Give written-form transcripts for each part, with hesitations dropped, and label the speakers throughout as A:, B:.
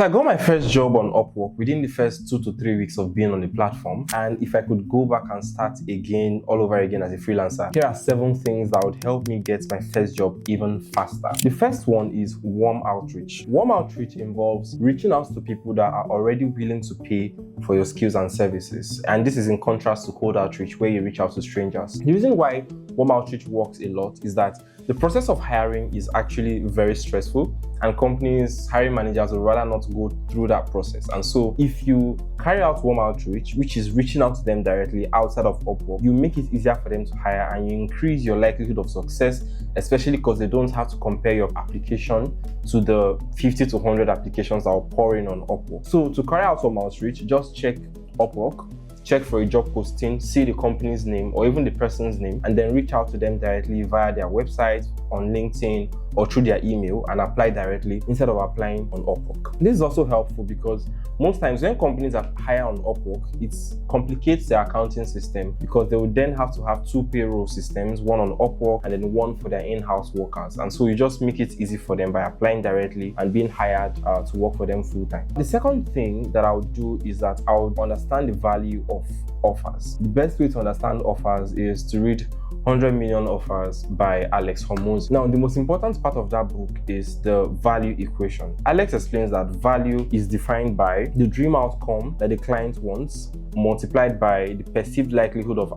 A: So I got my first job on Upwork within the first 2 to 3 weeks of being on the platform. And if I could go back and start again, all over again as a freelancer, here are 7 things that would help me get my first job even faster. The first one is warm outreach. Warm outreach involves reaching out to people that are already willing to pay for your skills and services. And this is in contrast to cold outreach, where you reach out to strangers. The reason why warm outreach works a lot is that the process of hiring is actually very stressful, and companies, hiring managers would rather not go through that process. And so if you carry out warm outreach, which is reaching out to them directly outside of Upwork, you make it easier for them to hire and you increase your likelihood of success, especially because they don't have to compare your application to the 50 to 100 applications that are pouring on Upwork. So to carry out warm outreach, just check Upwork, check for a job posting, see the company's name or even the person's name, and then reach out to them directly via their website, on LinkedIn, or through their email, and apply directly instead of applying on Upwork. This is also helpful because most times when companies hire on Upwork, it complicates their accounting system, because they would then have to have 2 payroll systems, one on Upwork and then one for their in-house workers. And so you just make it easy for them by applying directly and being hired to work for them full-time. The second thing that I would do is that I would understand the value of offers. The best way to understand offers is to read 100 Million Offers by Alex Hormozi. Now, the most important part of that book is the value equation. Alex explains that value is defined by the dream outcome that the client wants, multiplied by the perceived likelihood of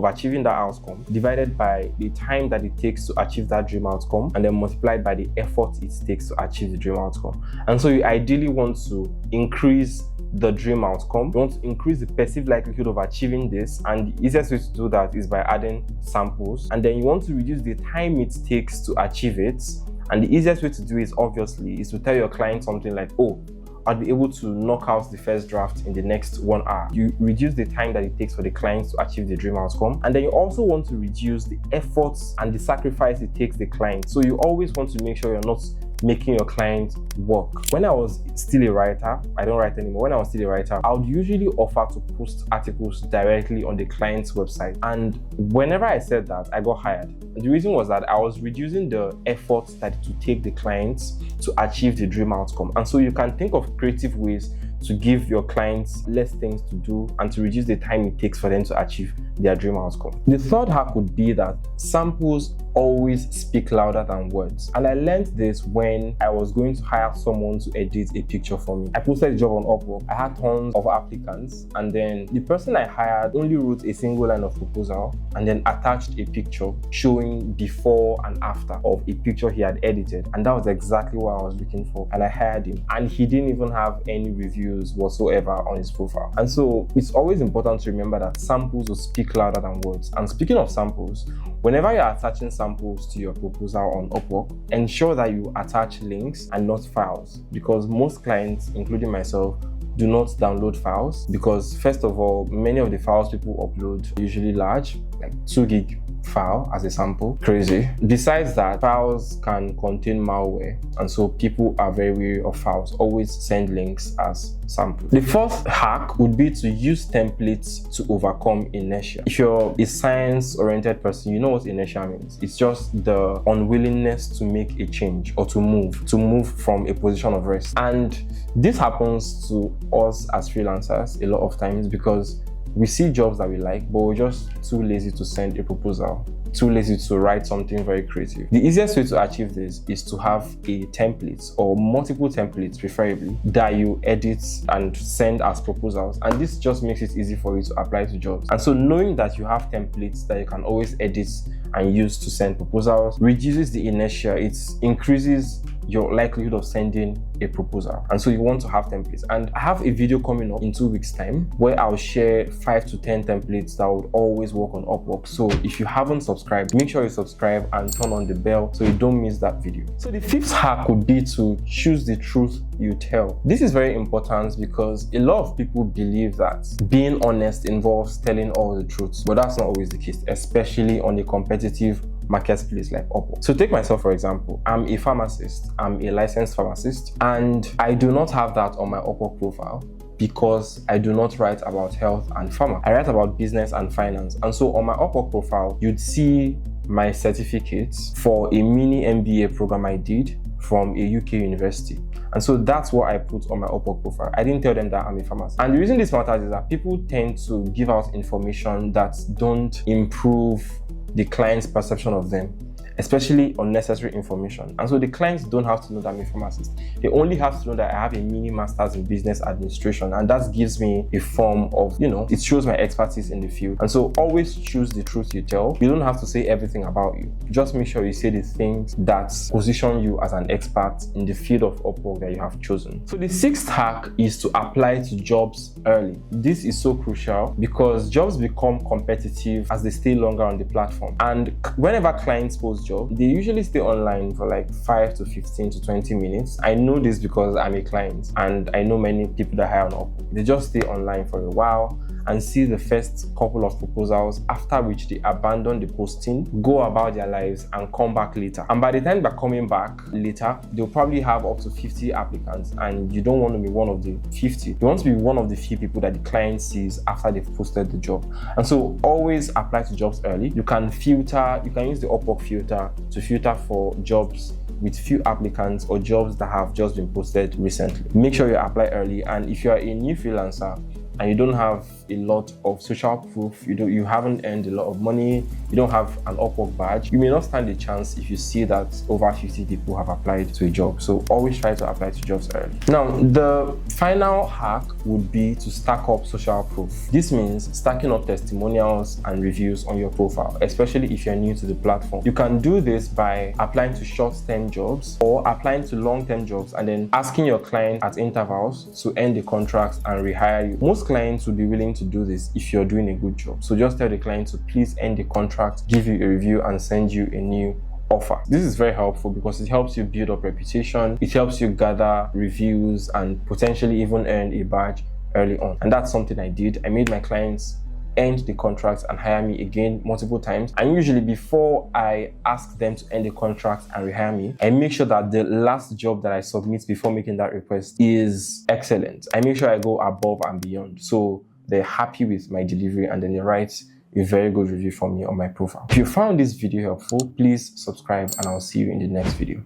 A: achieving that outcome, divided by the time that it takes to achieve that dream outcome, and then multiplied by the effort it takes to achieve the dream outcome. And so you ideally want to increase the dream outcome. You want to increase the perceived likelihood of achieving this, and the easiest way to do that is by adding samples. And then you want to reduce the time it takes to achieve it, and the easiest way to do it obviously is to tell your client something like, oh, I'll be able to knock out the first draft in the next 1 hour. You reduce the time that it takes for the client to achieve the dream outcome. And then you also want to reduce the efforts and the sacrifice it takes the client. So you always want to make sure you're not making your client work. When I was still a writer, I don't write anymore. When I was still a writer, I would usually offer to post articles directly on the client's website. And whenever I said that, I got hired. And the reason was that I was reducing the efforts that it would take the clients to achieve the dream outcome. And so you can think of creative ways to give your clients less things to do and to reduce the time it takes for them to achieve their dream outcome. The third hack would be that samples always speak louder than words. And I learned this when I was going to hire someone to edit a picture for me. I posted a job on Upwork. I had tons of applicants, and then the person I hired only wrote a single line of proposal and then attached a picture showing before and after of a picture he had edited. And that was exactly what I was looking for. And I hired him. And he didn't even have any reviews whatsoever on his profile. And so it's always important to remember that samples will speak louder than words. And speaking of samples, whenever you're attaching samples to your proposal on Upwork, ensure that you attach links and not files, because most clients, including myself, do not download files, because first of all, many of the files people upload are usually large, like 2 gig file as a sample. Crazy. Besides that, files can contain malware, and so people are very wary of files. Always send links as samples. The fourth hack would be to use templates to overcome inertia. If you're a science-oriented person, you know what inertia means. It's just the unwillingness to make a change or to move from a position of rest. And this happens to us as freelancers a lot of times, because we see jobs that we like, but we're just too lazy to send a proposal, too lazy to write something very creative. The easiest way to achieve this is to have a template, or multiple templates preferably, that you edit and send as proposals. And this just makes it easy for you to apply to jobs. And so knowing that you have templates that you can always edit and use to send proposals reduces the inertia. It increases your likelihood of sending a proposal. And so you want to have templates. And I have a video coming up in 2 weeks time where I'll share 5 to 10 templates that would always work on Upwork. So if you haven't subscribed, make sure you subscribe and turn on the bell so you don't miss that video. So the fifth hack would be to choose the truth you tell. This is very important because a lot of people believe that being honest involves telling all the truth, but that's not always the case, especially on a competitive marketplace like Upwork. So take myself for example. I'm a pharmacist. I'm a licensed pharmacist, and I do not have that on my Upwork profile because I do not write about health and pharma. I write about business and finance. And so on my Upwork profile, you'd see my certificates for a mini MBA program I did, from a UK university. And so that's what I put on my Upwork profile. I didn't tell them that I'm a pharmacist. And the reason this matters is that people tend to give out information that don't improve the client's perception of them, especially unnecessary information. And so the clients don't have to know that I'm a pharmacist. They only have to know that I have a mini master's in business administration, and that gives me a form of, it shows my expertise in the field. And so always choose the truth you tell. You don't have to say everything about you. Just make sure you say the things that position you as an expert in the field of Upwork that you have chosen. So the sixth hack is to apply to jobs early. This is so crucial because jobs become competitive as they stay longer on the platform. And whenever clients post jobs, they usually stay online for like 5 to 15 to 20 minutes. I know this because I'm a client and I know many people that hire on Upwork. They just stay online for a while and see the first couple of proposals, after which they abandon the posting, go about their lives and come back later. And by the time they're coming back later, they'll probably have up to 50 applicants, and you don't want to be one of the 50. You want to be one of the few people that the client sees after they've posted the job. And so always apply to jobs early. You can use the Upwork filter to filter for jobs with few applicants or jobs that have just been posted recently. Make sure you apply early, and if you are a new freelancer and you don't have a lot of social proof, you haven't earned a lot of money, you don't have an Upwork badge, you may not stand a chance if you see that over 50 people have applied to a job. So always try to apply to jobs early. Now, the final hack would be to stack up social proof. This means stacking up testimonials and reviews on your profile, especially if you're new to the platform. You can do this by applying to short-term jobs or applying to long-term jobs and then asking your client at intervals to end the contracts and rehire you. Most clients would be willing to do this if you're doing a good job. So just tell the client to please end the contract, give you a review, and send you a new offer. This is very helpful because it helps you build up reputation, it helps you gather reviews and potentially even earn a badge early on. And that's something I did. I made my clients end the contract and hire me again multiple times. And usually before I ask them to end the contract and rehire me, I make sure that the last job that I submit before making that request is excellent. I make sure I go above and beyond, so they're happy with my delivery and then they write a very good review for me on my profile. If you found this video helpful, please subscribe and I'll see you in the next video.